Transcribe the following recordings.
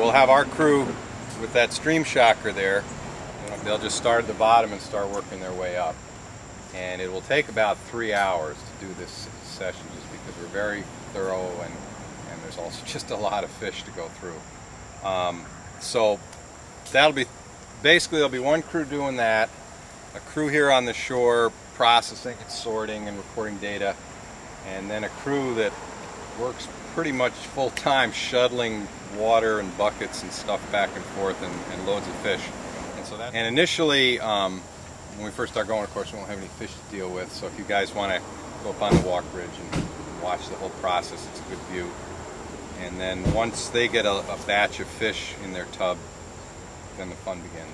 we'll have our crew with that stream shocker there. They'll just start at the bottom and start working their way up. And it will take about 3 hours to do this session just because we're very thorough and there's also just a lot of fish to go through. So that'll be, basically there'll be one crew doing that, a crew here on the shore processing and sorting and recording data, and then a crew that works pretty much full time shuttling water and buckets and stuff back and forth and loads of fish. And initially, when we first start going, of course, we won't have any fish to deal with. So if you guys want to go up on the walk bridge and watch the whole process, it's a good view. And then once they get a batch of fish in their tub, then the fun begins.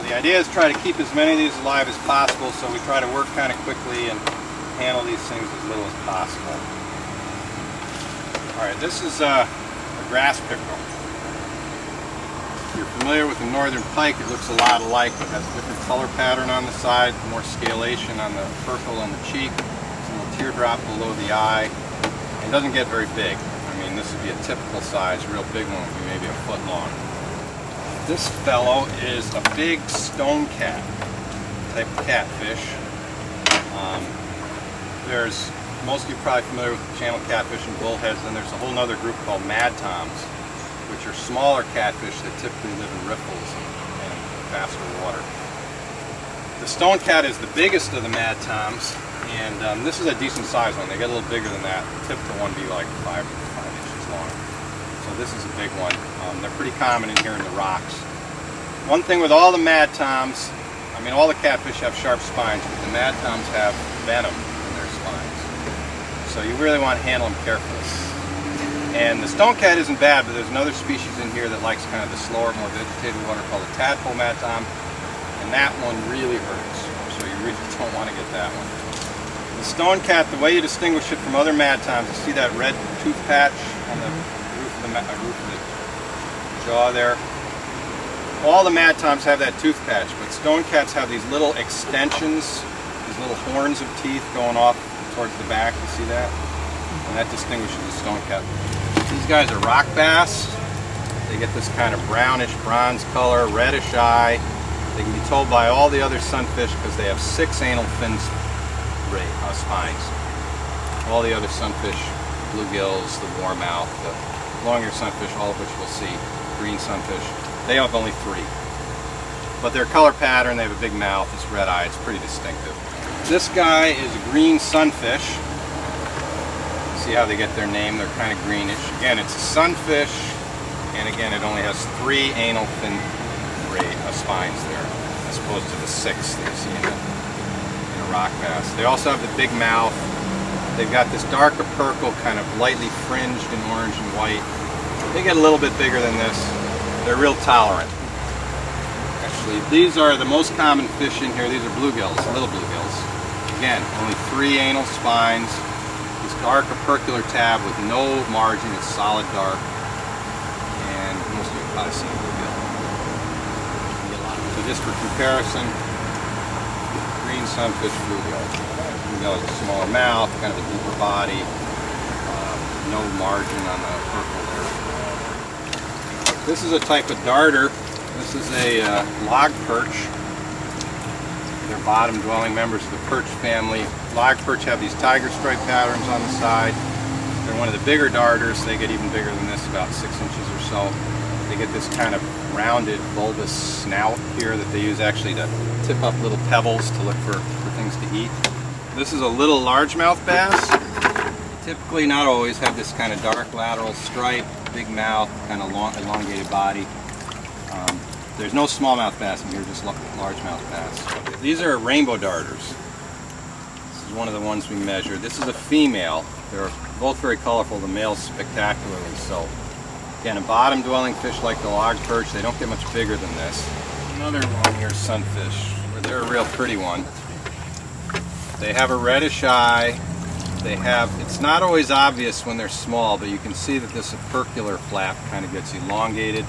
The idea is try to keep as many of these alive as possible, so we try to work kind of quickly and handle these things as little as possible. Alright, this is a grass pickerel. If you're familiar with the northern pike, it looks a lot alike. It has a different color pattern on the side, more scalation on the purple and the cheek, it's a little teardrop below the eye, and doesn't get very big. I mean, this would be a typical size, a real big one would be maybe a foot long. This fellow is a big stone cat type of catfish. Most of you are probably familiar with the channel catfish and bullheads, and there's a whole other group called mad toms, which are smaller catfish that typically live in riffles and faster water. The stone cat is the biggest of the mad toms, and this is a decent sized one. They get a little bigger than that. The typical one would be like 5 inches long. So this is a big one. They're pretty common in here in the rocks. One thing with all the mad toms, I mean all the catfish have sharp spines, but the mad toms have venom in their spines. So you really want to handle them carefully. And the stone cat isn't bad, but there's another species in here that likes kind of the slower, more vegetated water called the tadpole mad tom, and that one really hurts. So you really don't want to get that one. The stone cat, the way you distinguish it from other mad toms, you see that red tooth patch on the roof of the jaw there. All the mad toms have that tooth patch, but stone cats have these little extensions, these little horns of teeth going off towards the back. You see that? And that distinguishes the stone cat. These guys are rock bass. They get this kind of brownish bronze color, reddish eye. They can be told by all the other sunfish because they have 6 anal fin spines. All the other sunfish, bluegills, the warmouth, the long-eared sunfish, all of which we'll see, green sunfish, they have only 3. But their color pattern, they have a big mouth, this red eye, it's pretty distinctive. This guy is a green sunfish. See how they get their name, they're kind of greenish. Again, it's a sunfish, and again, it only has 3 anal fin spines there, as opposed to the 6 that you see in a rock bass. They also have the big mouth. They've got this darker purple, kind of lightly fringed in orange and white. They get a little bit bigger than this. They're real tolerant. Actually, these are the most common fish in here. These are bluegills, little bluegills. Again, only 3 anal spines. This dark opercular tab with no margin. It's solid dark. And most of you have probably seen a bluegill. So just for comparison, green sunfish, bluegill. Bluegill has a smaller mouth, kind of a deeper body. No margin on the purple there. This is a type of darter. This is a log perch. They're bottom-dwelling members of the perch family. Log perch have these tiger stripe patterns on the side. They're one of the bigger darters. They get even bigger than this, about 6 inches or so. They get this kind of rounded bulbous snout here that they use actually to tip up little pebbles to look for things to eat. This is a little largemouth bass. They typically, not always, have this kind of dark lateral stripe, big mouth, kind of long, elongated body. There's no smallmouth bass in here, just largemouth bass. These are rainbow darters. This is one of the ones we measured. This is a female. They're both very colorful. The male's spectacularly so. Again, a bottom-dwelling fish like the log perch. They don't get much bigger than this. Another one here, sunfish. They're a real pretty one. They have a reddish eye. It's not always obvious when they're small, but you can see that this opercular flap kind of gets elongated,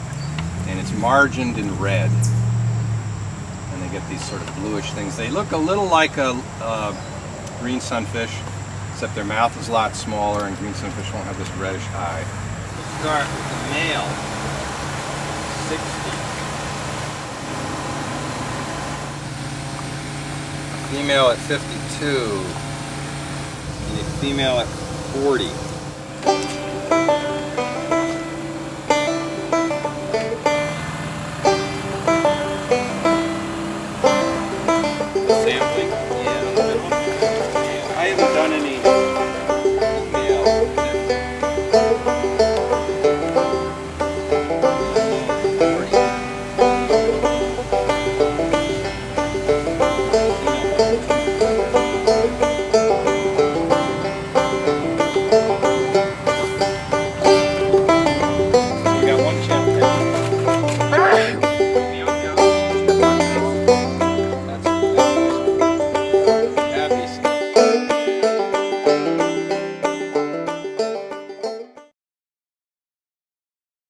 and it's margined in red. And they get these sort of bluish things. They look a little like a green sunfish, except their mouth is a lot smaller, and green sunfish won't have this reddish eye. We'll start with the male, 60. A female at 52. And a female at 40.